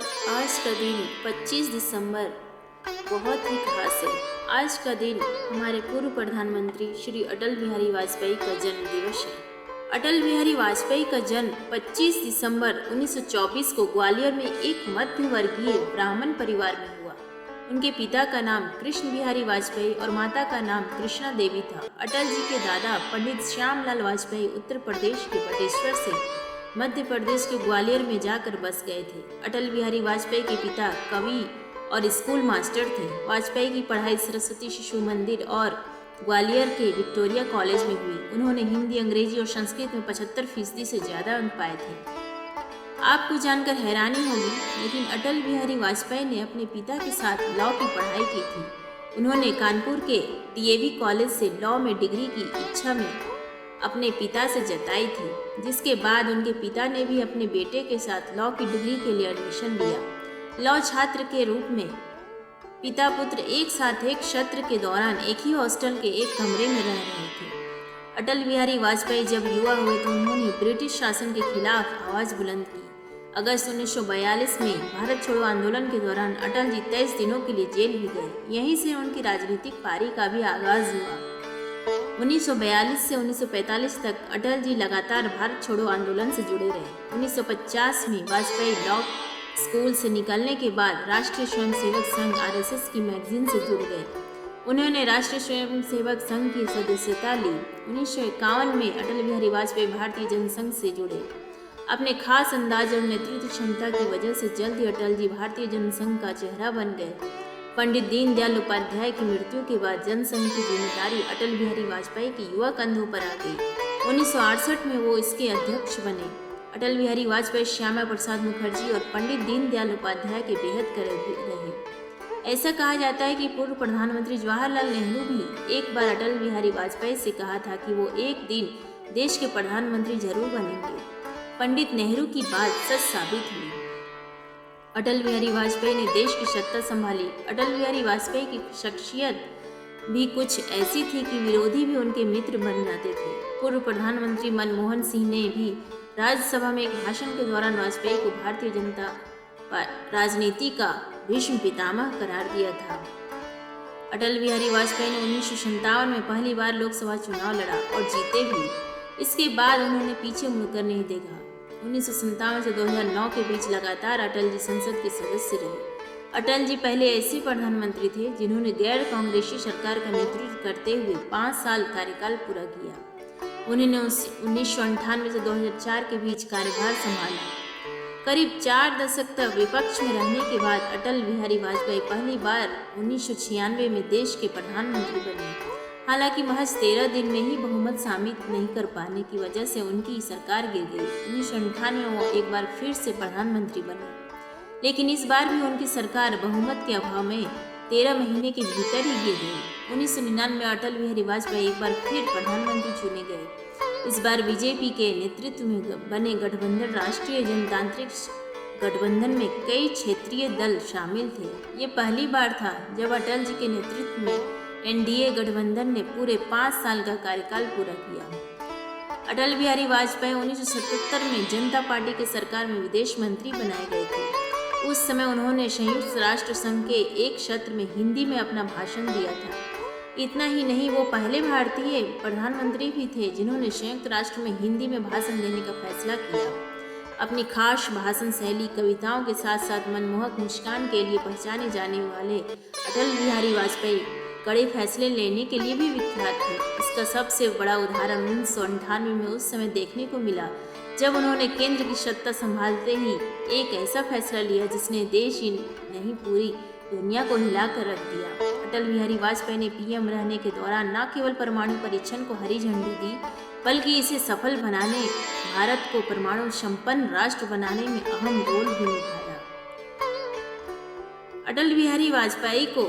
आज का दिन 25 दिसंबर बहुत ही खास है। आज का दिन हमारे पूर्व प्रधानमंत्री श्री अटल बिहारी वाजपेयी का जन्म दिवस है। अटल बिहारी वाजपेयी का जन्म 25 दिसंबर 1924 को ग्वालियर में एक मध्य वर्गीय ब्राह्मण परिवार में हुआ। उनके पिता का नाम कृष्ण बिहारी वाजपेयी और माता का नाम कृष्णा देवी था। अटल जी के दादा पंडित श्यामलाल वाजपेयी उत्तर प्रदेश के बटेश्वर से मध्य प्रदेश के ग्वालियर में जाकर बस गए थे। अटल बिहारी वाजपेयी के पिता कवि और स्कूल मास्टर थे। वाजपेयी की पढ़ाई सरस्वती शिशु मंदिर और ग्वालियर के विक्टोरिया कॉलेज में हुई। उन्होंने हिंदी, अंग्रेजी और संस्कृत में 75% से ज़्यादा अंक पाए थे। आपको जानकर हैरानी होगी, लेकिन अटल बिहारी वाजपेयी ने अपने पिता के साथ लॉ की पढ़ाई की थी। उन्होंने कानपुर के डीएवी कॉलेज से लॉ में डिग्री की इच्छा में अपने पिता से जताई थी, जिसके बाद उनके पिता ने भी अपने बेटे के साथ लॉ की डिग्री के लिए एडमिशन लिया। लॉ छात्र के रूप में पिता पुत्र एक साथ एक सत्र के दौरान एक ही हॉस्टल के एक कमरे में रह रहे थे। अटल बिहारी वाजपेयी जब युवा हुए तो उन्होंने ब्रिटिश शासन के खिलाफ आवाज़ बुलंद की। अगस्त 1942 में भारत छोड़ो आंदोलन के दौरान अटल जी 23 दिनों के लिए जेल भी गए। यहीं से उनकी राजनीतिक पारी का भी आगाज हुआ। 1942 से 1945 तक अटल जी लगातार भारत छोड़ो आंदोलन से जुड़े रहे। 1950 में वाजपेयी लॉ स्कूल से निकलने के बाद राष्ट्रीय स्वयंसेवक संघ आरएसएस की मैगजीन से जुड़ गए। उन्होंने राष्ट्रीय स्वयंसेवक संघ की सदस्यता ली। 1951 में अटल बिहारी वाजपेयी भारतीय जनसंघ से जुड़े। अपने खास अंदाज और नेतृत्व क्षमता की वजह से जल्द ही अटल जी भारतीय जनसंघ का चेहरा बन गए। पंडित दीनदयाल उपाध्याय की मृत्यु के बाद जनसंघ की जिम्मेदारी अटल बिहारी वाजपेयी के युवा कंधों पर आ गई। 1968 में वो इसके अध्यक्ष बने। अटल बिहारी वाजपेयी श्यामा प्रसाद मुखर्जी और पंडित दीनदयाल उपाध्याय के बेहद करीबी रहे। ऐसा कहा जाता है कि पूर्व प्रधानमंत्री जवाहरलाल नेहरू भी एक बार अटल बिहारी वाजपेयी से कहा था कि वो एक दिन देश के प्रधानमंत्री जरूर बनेंगे। पंडित नेहरू की बात सच साबित हुई। अटल बिहारी वाजपेयी ने देश की सत्ता संभाली। अटल बिहारी वाजपेयी की शख्सियत भी कुछ ऐसी थी कि विरोधी भी उनके मित्र बन जाते थे। पूर्व प्रधानमंत्री मनमोहन सिंह ने भी राज्यसभा में एक भाषण के दौरान वाजपेयी को भारतीय जनता राजनीति का भीष्म पितामह करार दिया था। अटल बिहारी वाजपेयी ने 1957 में पहली बार लोकसभा चुनाव लड़ा और जीते भी। इसके बाद उन्होंने पीछे मुड़कर नहीं देखा। 1957 से 2009 के बीच लगातार अटल जी संसद के सदस्य रहे। अटल जी पहले ऐसे प्रधानमंत्री थे जिन्होंने गैर कांग्रेसी सरकार का नेतृत्व करते हुए 5 साल कार्यकाल पूरा किया। उन्होंने 1998 से 2004 के बीच कार्यभार संभाला। करीब 4 दशक तक विपक्ष में रहने के बाद अटल बिहारी वाजपेयी पहली बार 1996 में देश के प्रधानमंत्री बने। हालांकि महज 13 दिन में ही बहुमत साबित नहीं कर पाने की वजह से उनकी सरकार गिर गई। 1998 में वो एक बार फिर से प्रधानमंत्री बने, लेकिन इस बार भी उनकी सरकार बहुमत के अभाव में 13 महीने के भीतर ही गिर गई। 1999 में अटल बिहारी वाजपेयी एक बार फिर प्रधानमंत्री चुने गए। इस बार बीजेपी के नेतृत्व में बने गठबंधन राष्ट्रीय जनतांत्रिक गठबंधन में कई क्षेत्रीय दल शामिल थे। ये पहली बार था जब अटल जी के नेतृत्व में एनडीए गठबंधन ने पूरे 5 साल का कार्यकाल पूरा किया। अटल बिहारी वाजपेयी 1977 में जनता पार्टी की सरकार में विदेश मंत्री बनाए गए थे। उस समय उन्होंने संयुक्त राष्ट्र संघ के एक सत्र में हिंदी में अपना भाषण दिया था। इतना ही नहीं, वो पहले भारतीय प्रधानमंत्री भी थे जिन्होंने संयुक्त राष्ट्र में हिंदी में भाषण देने का फैसला किया। अपनी खास भाषण शैली, कविताओं के साथ साथ मनमोहक मुस्कान के लिए पहचाने जाने वाले अटल बिहारी वाजपेयी कड़े फैसले लेने के लिए भी विख्यात थे। इसका सबसे बड़ा उदाहरण 1998 में उस समय देखने को मिला जब उन्होंने केंद्र की सत्ता संभालते ही एक ऐसा फैसला लिया जिसने देश ही नहीं पूरी दुनिया को हिलाकर रख दिया। अटल बिहारी वाजपेयी ने पीएम रहने के दौरान न केवल परमाणु परीक्षण को हरी झंडी दी, बल्कि इसे सफल बनाने, भारत को परमाणु संपन्न राष्ट्र बनाने में अहम रोल भी निभाया। अटल बिहारी वाजपेयी को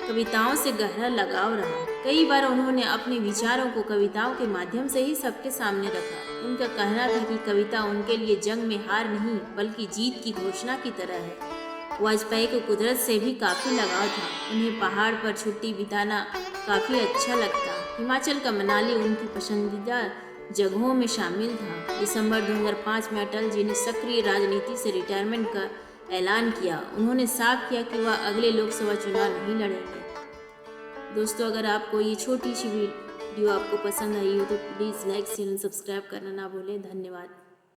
कविताओं से गहरा लगाव रहा। कई बार उन्होंने अपने विचारों को कविताओं के माध्यम से ही सबके सामने रखा। उनका कहना था कि कविता उनके लिए जंग में हार नहीं बल्कि जीत की घोषणा की तरह है। वाजपेयी को कुदरत से भी काफ़ी लगाव था। उन्हें पहाड़ पर छुट्टी बिताना काफ़ी अच्छा लगता। हिमाचल का मनाली उनकी पसंदीदा जगहों में शामिल था। दिसंबर 2005 में अटल जी ने सक्रिय राजनीति से रिटायरमेंट ऐलान किया। उन्होंने साफ किया कि वह अगले लोकसभा चुनाव नहीं लड़ेंगे। दोस्तों, अगर आपको ये छोटी सी वीडियो आपको पसंद आई हो तो please like share and subscribe करना ना भूलें। धन्यवाद।